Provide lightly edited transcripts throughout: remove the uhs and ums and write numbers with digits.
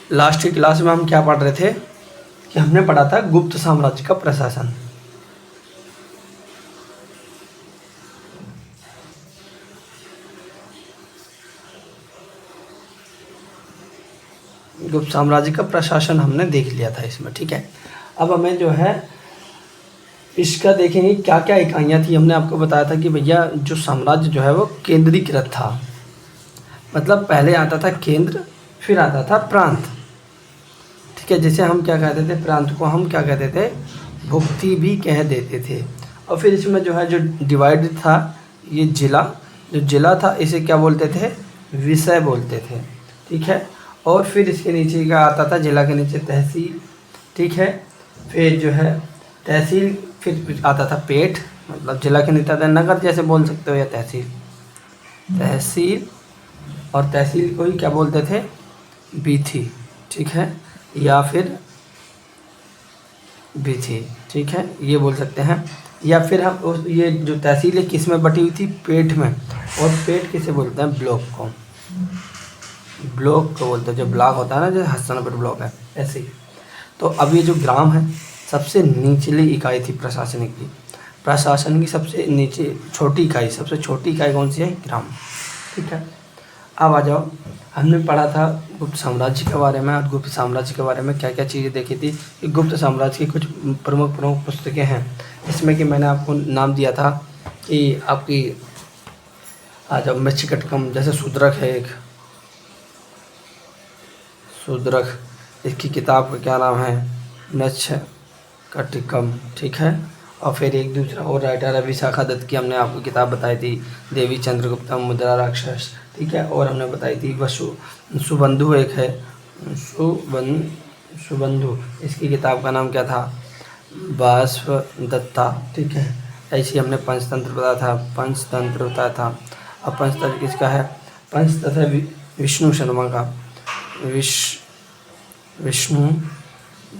Last की class में हम क्या पढ़ रहे थे कि हमने पढ़ा था गुप्त साम्राज्य का प्रशासन। गुप्त साम्राज्य का प्रशासन हमने देख लिया था इसमें, ठीक है। अब हमें जो है इसका देखेंगे क्या क्या इकाइयाँ थी। हमने आपको बताया था कि भैया जो साम्राज्य जो है वो केंद्रीकृत था, मतलब पहले आता था केंद्र, फिर आता था प्रांत, ठीक है। जैसे हम क्या कहते थे, प्रांत को हम क्या कहते थे, भुक्ति भी कह देते थे। और फिर इसमें जो है जो डिवाइड था, ये जिला, जो जिला था इसे क्या बोलते थे, विषय बोलते थे, ठीक है। और फिर इसके नीचे का आता था, जिला के नीचे तहसील, ठीक है। फिर जो है तहसील, फिर आता था पेठ, मतलब जिला के नीचे आता है नगर जैसे बोल सकते हो, या तहसील, तहसील। और तहसील को ही क्या बोलते थे, बीथी, ठीक है, या फिर बीथी, ठीक है, ये बोल सकते हैं। या फिर हम उस ये जो तहसील है किस में बटी हुई थी, पेठ में। और पेठ किसे बोलते हैं, ब्लॉक को, ब्लॉक को बोलते हैं, जो ब्लॉक होता है ना, जो हस्ताक्षर ब्लॉक है, ऐसे ही। तो अब ये जो ग्राम है सबसे निचली इकाई थी प्रशासनिक की, प्रशासन की सबसे नीचे छोटी इकाई, सबसे छोटी इकाई कौन सी है, ग्राम, ठीक है। अब आ जाओ, हमने पढ़ा था गुप्त साम्राज्य के बारे में, और गुप्त साम्राज्य के बारे में क्या क्या चीज़ें देखी थी कि गुप्त साम्राज्य की कुछ प्रमुख प्रमुख पुस्तकें हैं, इसमें कि मैंने आपको नाम दिया था कि आपकी आ जाओ मृच्छकटकम, जैसे शूद्रक है एक, शूद्रक, इसकी किताब का क्या नाम है, मृच्छकटिकम, ठीक है। और फिर एक दूसरा और राइटर है विशाखा दत्त की, हमने आपको किताब बताई थी, देवी चंद्रगुप्तम मुद्रा राक्षस, ठीक है। और हमने बताई थी वसु सुबंधु एक है, सुबंधु, इसकी किताब का नाम क्या था, बाष्प दत्ता, ठीक है। ऐसे हमने पंचतंत्र बताया था, पंचतंत्र बताया था। अब पंचतंत्र किसका है, पंचतंत्र है विष्णु शर्मा का, विष्णु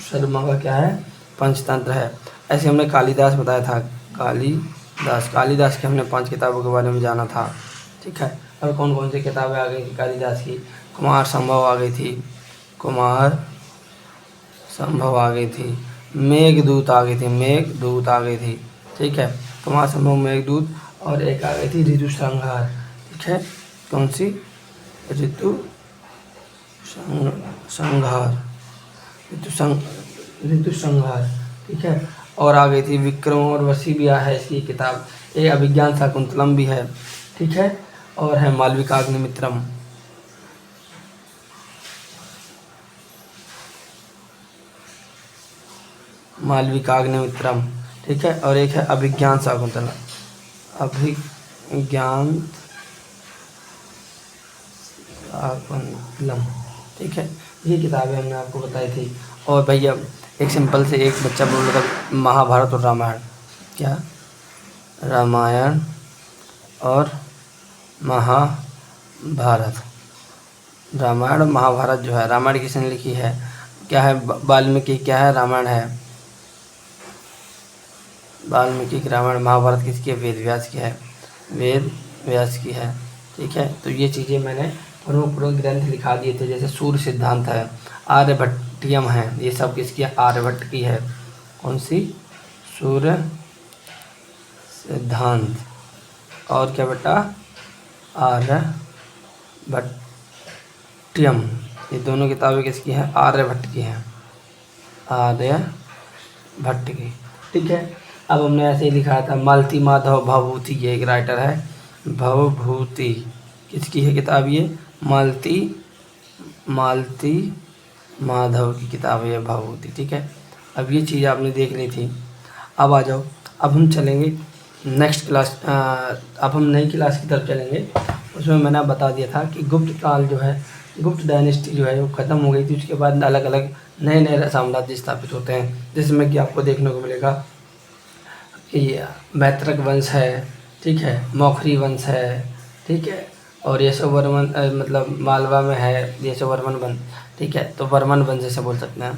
शर्मा का क्या है, पंचतंत्र है। ऐसे हमने कालिदास बताया था, कालिदास की हमने 5 किताबों के बारे में जाना था, ठीक है। और कौन कौन सी किताबें आ गई थी कालिदास की, कुमार संभव आ गई थी, कुमार संभव आ गई थी, मेघदूत आ गई थी, मेघदूत आ गई थी, ठीक है, कुमार संभव, मेघदूत। और एक आ गई थी ऋतु संहार, ठीक है, कौन सी, ऋतु संहार, ऋतु संहार, ठीक है। और आ गई थी विक्रम और वसी भी है इसकी किताब, एक अभिज्ञान शाकुंतलम भी है, ठीक है। और है मालविकाग्निमित्रम, मालविकाग्निमित्रम, ठीक है। और एक है अभिज्ञान शाकुंतलम, अभिज्ञान शाकुंतलम, ठीक है। ये किताबें हमने आपको बताई थी। और भैया एक सिंपल से एक बच्चा बोल रहा था महाभारत और रामायण, क्या, रामायण और महाभारत, रामायण और महाभारत जो है, रामायण किसने लिखी है, क्या है, वाल्मीकि, क्या है, रामायण है वाल्मीकि की, रामायण, महाभारत किसकी है, वेद व्यास की है, वेद व्यास की है, ठीक है। तो ये चीज़ें मैंने प्रमुख प्रमुख ग्रंथ लिखा दिए थे, जैसे सूर्य सिद्धांत है, आर्यभट्टियम है, ये सब किसकी है, आर्यभट्ट की है, कौन सी, सूर्य सिद्धांत। और क्या बेटा, आर्यभट्टियम, ये दोनों किताबें किसकी हैं, आर्यभट्ट की हैं, आर्यभट्ट की, ठीक है। अब हमने ऐसे ही लिखा था मालती माधव भवभूति, ये एक राइटर है, भवभूति किसकी है किताब, ये मालती माधव की किताब है ये भवभूति, ठीक है। अब ये चीज़ आपने देख ली थी। अब आ जाओ, अब हम चलेंगे नेक्स्ट क्लास, अब हम नई क्लास की तरफ चलेंगे। उसमें मैंने बता दिया था कि गुप्त काल जो है, गुप्त डायनेस्टी जो है वो ख़त्म हो गई थी, उसके बाद अलग अलग नए नए साम्राज्य स्थापित होते हैं, जिसमें कि आपको देखने को मिलेगा कि मैत्रक वंश है, ठीक है, मौखरी वंश है, ठीक है। और यशोवर्मन मतलब मालवा में है यशोवर्मन वंश, ठीक है, तो वर्मन वंश जैसे बोल सकते हैं।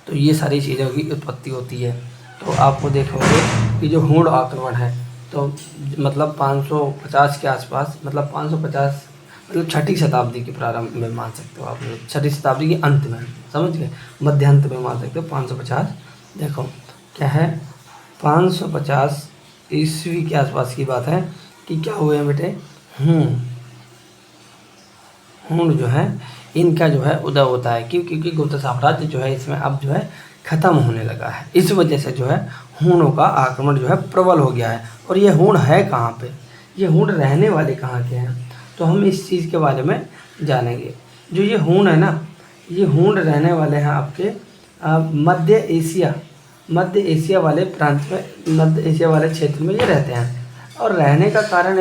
तो ये सारी चीज़ों की उत्पत्ति होती है। तो आपको देखोगे कि जो हूण आक्रमण है, तो मतलब 550 के आसपास, मतलब 550 मतलब छठी शताब्दी के प्रारंभ में मान सकते हो आप, मतलब छठी शताब्दी के अंत में, समझ गए, मध्यांत में मान सकते हो। 550 देखो क्या है, 550 ईस्वी के आसपास की बात है कि क्या हुए हैं बेटे, हूण जो है इनका जो है उदय होता है। क्यों? क्योंकि गुप्त साम्राज्य जो है इसमें अब जो है ख़त्म होने लगा है। इस वजह से जो है हूणों का आक्रमण जो है प्रबल हो गया है। और ये हूण है कहाँ पे, ये हूण रहने वाले कहाँ के हैं, तो हम इस चीज़ के बारे में जानेंगे। जो ये हूण है ना, ये हूण रहने वाले हैं आपके मध्य एशिया वाले प्रांत में, मध्य एशिया वाले क्षेत्र में ये रहते हैं। और रहने का कारण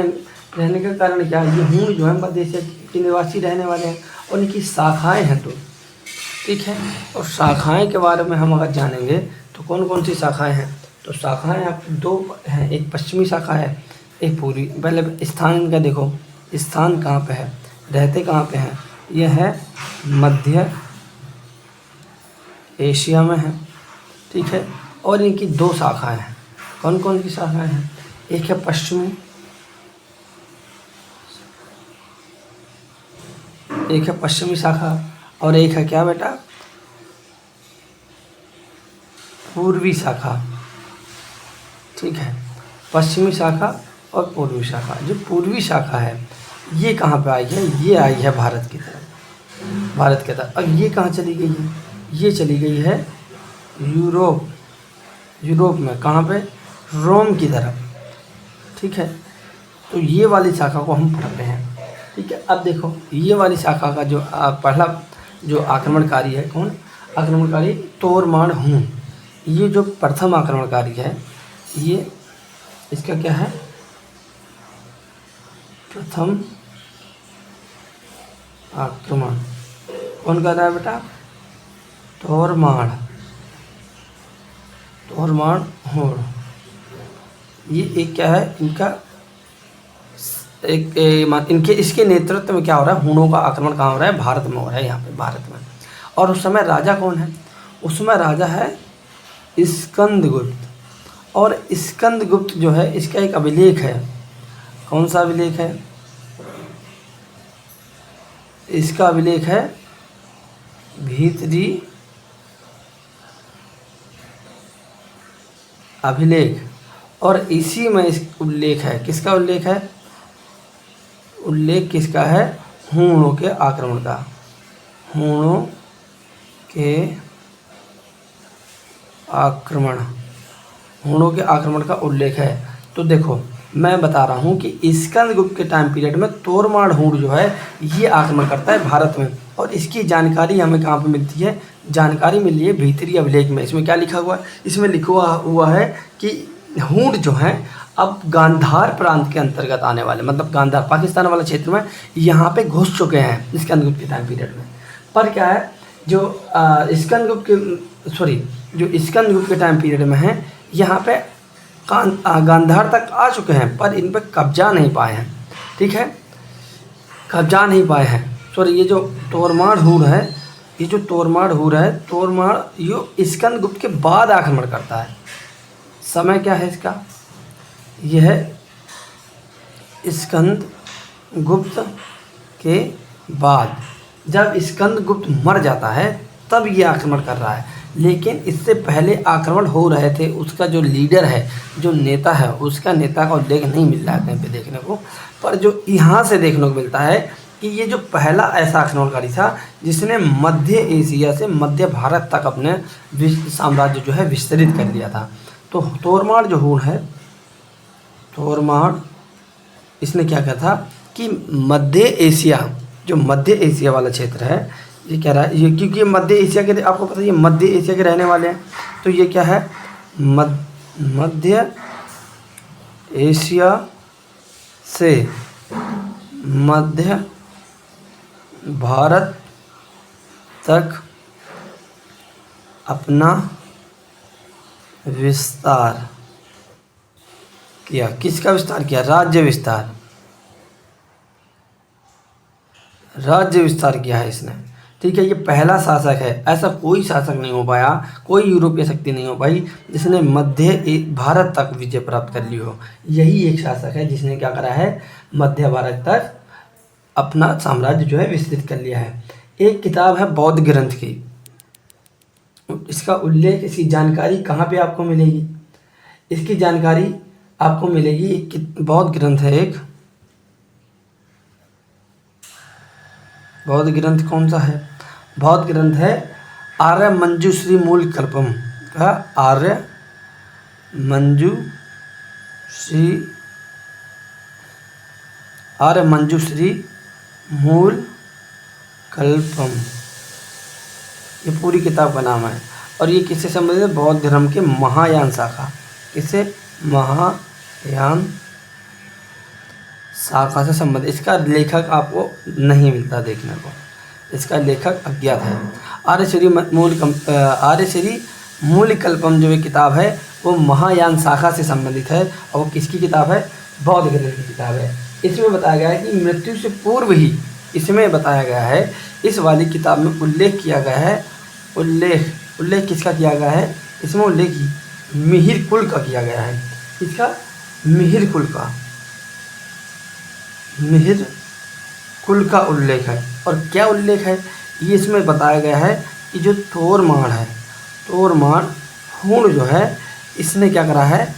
क्या है, ये हूण जो है मध्य एशिया के निवासी रहने वाले हैं और इनकी शाखाएं हैं दो, ठीक है। और शाखाएं के बारे में हम अगर जानेंगे तो कौन कौन सी शाखाएं हैं, तो शाखाएं आपकी दो हैं, एक पश्चिमी शाखा है, एक पूर्वी। पहले स्थान इनका देखो, स्थान कहाँ पे है, रहते कहाँ पे हैं, यह है मध्य एशिया में है, ठीक है। और इनकी दो शाखाएं हैं, कौन कौन सी शाखाएं हैं, एक है पश्चिमी, एक है पश्चिमी शाखा, और एक है क्या बेटा, पूर्वी शाखा, ठीक है। पश्चिमी शाखा और पूर्वी शाखा। जो पूर्वी शाखा है ये कहाँ पे आई है, ये आई है भारत की तरफ, भारत की तरफ। अब ये कहाँ चली गई है, ये चली गई है यूरोप में, कहाँ पे, रोम की तरफ, ठीक है। तो ये वाली शाखा को हम पढ़ते हैं, ठीक है। अब देखो ये वाली शाखा का जो पहला जो आक्रमणकारी है, कौन आक्रमणकारी, तोरमाण हूण। ये जो प्रथम आक्रमणकारी है, ये इसका क्या है, प्रथम आक्रमण कौन कर रहा है बेटा, तोरमाण हूण। ये एक क्या है इनका, इनके इसके नेतृत्व में क्या हो रहा है, हूणों का आक्रमण कहाँ हो रहा है, भारत में हो रहा है, यहाँ पे भारत में। और उस समय राजा कौन है, उस समय राजा है स्कंदगुप्त। और स्कंदगुप्त जो है इसका एक अभिलेख है, कौन सा अभिलेख है, इसका अभिलेख है भीतरी अभिलेख। और इसी में इस उल्लेख है, किसका उल्लेख है, उल्लेख किसका है, हूणों के आक्रमण का, हूणों के आक्रमण का उल्लेख है। तो देखो मैं बता रहा हूँ कि स्कंदगुप्त के टाइम पीरियड में तोरमाण हूण जो है ये आक्रमण करता है भारत में। और इसकी जानकारी हमें कहाँ पे मिलती है, जानकारी मिली है भीतरी अभिलेख में। इसमें क्या लिखा हुआ है, इसमें लिखा हुआ है कि हूण जो है अब गांधार प्रांत के अंतर्गत आने वाले, मतलब गांधार पाकिस्तान वाले क्षेत्र में यहाँ पे घुस चुके हैं स्कंदगुप्त के टाइम पीरियड में। पर क्या है, जो स्कंदगुप्त के टाइम पीरियड में है, यहाँ पे गांधार तक आ चुके हैं पर इन पर कब्जा नहीं पाए हैं, ठीक है, कब्जा नहीं पाए हैं। ये जो तोरमाण हूण है, तोरमाण ये स्कंदगुप्त के बाद आक्रमण करता है। समय क्या है इसका, यह स्कंदगुप्त के बाद, जब स्कंदगुप्त मर जाता है तब ये आक्रमण कर रहा है। लेकिन इससे पहले आक्रमण हो रहे थे, उसका जो लीडर है, जो नेता है, उसका नेता का उल्लेख नहीं मिल रहा है कहीं पे देखने को। पर जो यहाँ से देखने को मिलता है कि ये जो पहला ऐसा आक्रमणकारी था जिसने मध्य एशिया से मध्य भारत तक अपने साम्राज्य जो है विस्तृत कर लिया था। तो तोरमाण जो हूण है, तोरमाण इसने क्या कहा था कि मध्य एशिया वाला क्षेत्र है, ये कह रहा है, ये क्योंकि मध्य एशिया के, आपको पता है ये मध्य एशिया के रहने वाले हैं, तो ये क्या है, मध्य एशिया से मध्य भारत तक अपना विस्तार किया। किसका विस्तार किया, राज्य विस्तार किया है इसने, ठीक है। ये पहला शासक है, ऐसा कोई शासक नहीं हो पाया, कोई यूरोपीय शक्ति नहीं हो पाई जिसने मध्य भारत तक विजय प्राप्त कर ली हो। यही एक शासक है जिसने क्या करा है, मध्य भारत तक अपना साम्राज्य जो है विस्तृत कर लिया है। एक किताब है बौद्ध ग्रंथ की, इसका उल्लेख, इसकी जानकारी कहाँ पे आपको मिलेगी? इसकी जानकारी आपको मिलेगी, एक बौद्ध ग्रंथ है, एक बौद्ध ग्रंथ कौन सा है? बौद्ध ग्रंथ है आर्य मंजूश्री मूल कल्पम का, आर्य मंजूश्री मूल कल्पम, ये पूरी किताब का नाम है। और ये किससे संबंधित है? बौद्ध धर्म के महायान शाखा, किससे? महायान शाखा से संबंधित। इसका लेखक आपको नहीं मिलता देखने को, इसका लेखक अज्ञात है। आर्यश्री मूल कल्पम जो एक किताब है वो महायान शाखा से संबंधित है, और वो किसकी किताब है? बौद्ध ग्रंथ की किताब है। इसमें बताया गया है कि मृत्यु से पूर्व ही, इसमें बताया गया है, इस वाली किताब में उल्लेख किया गया है, उल्लेख किसका किया गया है? इसमें उल्लेख मिहिर कुल का किया गया है। इसका मिहिर कुल का उल्लेख है। और क्या उल्लेख है? ये इसमें बताया गया है कि जो तोरमाण है, तोरमाण हूण जो है, इसने क्या करा है?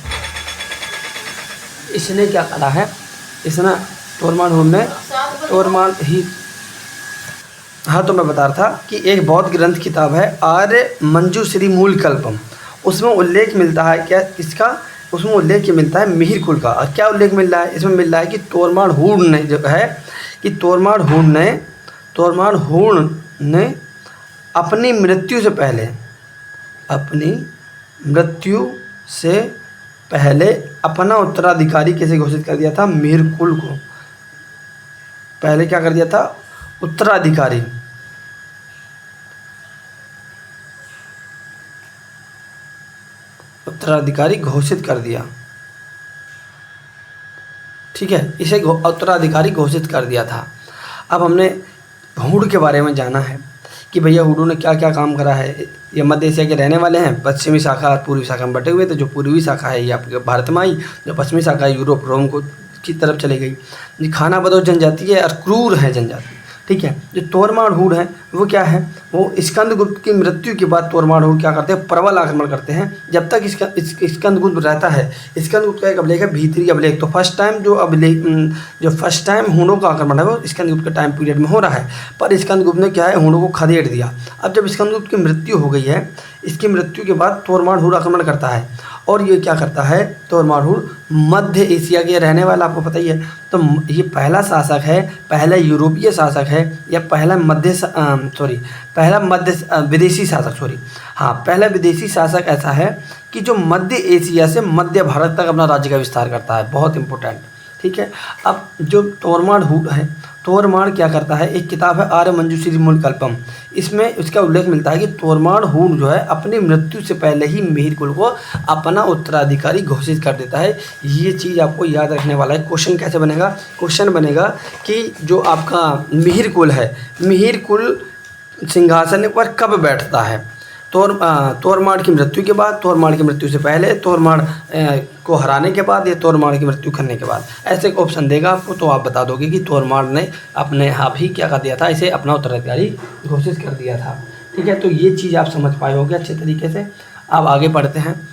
इसने तोरमाण हूण ने तोरमाण ही, हाँ तो मैं बता रहा था कि एक बौद्ध ग्रंथ किताब है आर्य मंजूश्री मूल कल्पम, उसमें उल्लेख मिलता है क्या इसका? उसमें उल्लेख मिलता है मिहिर कुल का। और क्या उल्लेख मिल रहा है? इसमें मिल रहा है कि तोरमाण हूण ने जो है, कि तोरमाण हूण ने अपनी मृत्यु से पहले अपना उत्तराधिकारी कैसे घोषित कर दिया था? मिहिर कुल को पहले क्या कर दिया था? उत्तराधिकारी घोषित कर दिया। ठीक है, इसे उत्तराधिकारी घोषित कर दिया था। अब हमने हूण के बारे में जाना है कि भैया हूणों ने क्या क्या काम करा है। ये मध्य एशिया के रहने वाले हैं, पश्चिमी शाखा और पूर्वी शाखा में बटे हुए थे। जो पूर्वी शाखा है ये आपके भारत में आई, जो पश्चिमी शाखा है यूरोप रोम की तरफ चली गई। खाना बदोश जनजाति है और क्रूर है जनजाति। ठीक है, जो तोरमाण हूण है वो क्या है? वो स्कंदगुप्त की मृत्यु के बाद तोरमाण हूण क्या करते हैं? प्रबल आक्रमण करते हैं। जब तक स्कंदगुप्त रहता है, स्कंदगुप्त का एक अभिलेख है भीतरी अभिलेख, तो फर्स्ट टाइम हूणों का आक्रमण है वो स्कंदगुप्त के टाइम पीरियड में हो रहा है। पर स्कंदगुप्त ने क्या है? हूणों को खदेड़ दिया। अब जब स्कंदगुप्त की मृत्यु हो गई है, इसकी मृत्यु के बाद तोरमाण हूण आक्रमण करता है। और ये क्या करता है? तोरमाण हूण मध्य एशिया के रहने वाला, आपको पता ही है। तो ये पहला शासक है, पहला यूरोपीय शासक है, या पहला विदेशी शासक ऐसा है कि जो मध्य एशिया से मध्य भारत तक अपना राज्य का विस्तार करता है। बहुत इंपॉर्टेंट। ठीक है, अब जो तोरमाण हूण है, तोरमाण क्या करता है? एक किताब है आर्य मंजूश्री मूल कल्पम, इसमें उसका उल्लेख मिलता है कि तोरमाण हूण जो है अपनी मृत्यु से पहले ही मिहिर कुल को अपना उत्तराधिकारी घोषित कर देता है। ये चीज़ आपको याद रखने वाला है। क्वेश्चन कैसे बनेगा? क्वेश्चन बनेगा कि जो आपका मिहिर कुल है, मिहिर कुल सिंहासन पर कब बैठता है? तोरमाण की मृत्यु के बाद, तोरमाण की मृत्यु से पहले, तोरमाण को हराने के बाद, या तोरमाण की मृत्यु करने के बाद। ऐसे एक ऑप्शन देगा आपको, तो आप बता दोगे कि तोरमाण ने अपने आप ही क्या कर दिया था? इसे अपना उत्तराधिकारी घोषित कर दिया था। ठीक है, तो ये चीज़ आप समझ पाए होगे अच्छे तरीके से। अब आगे बढ़ते हैं।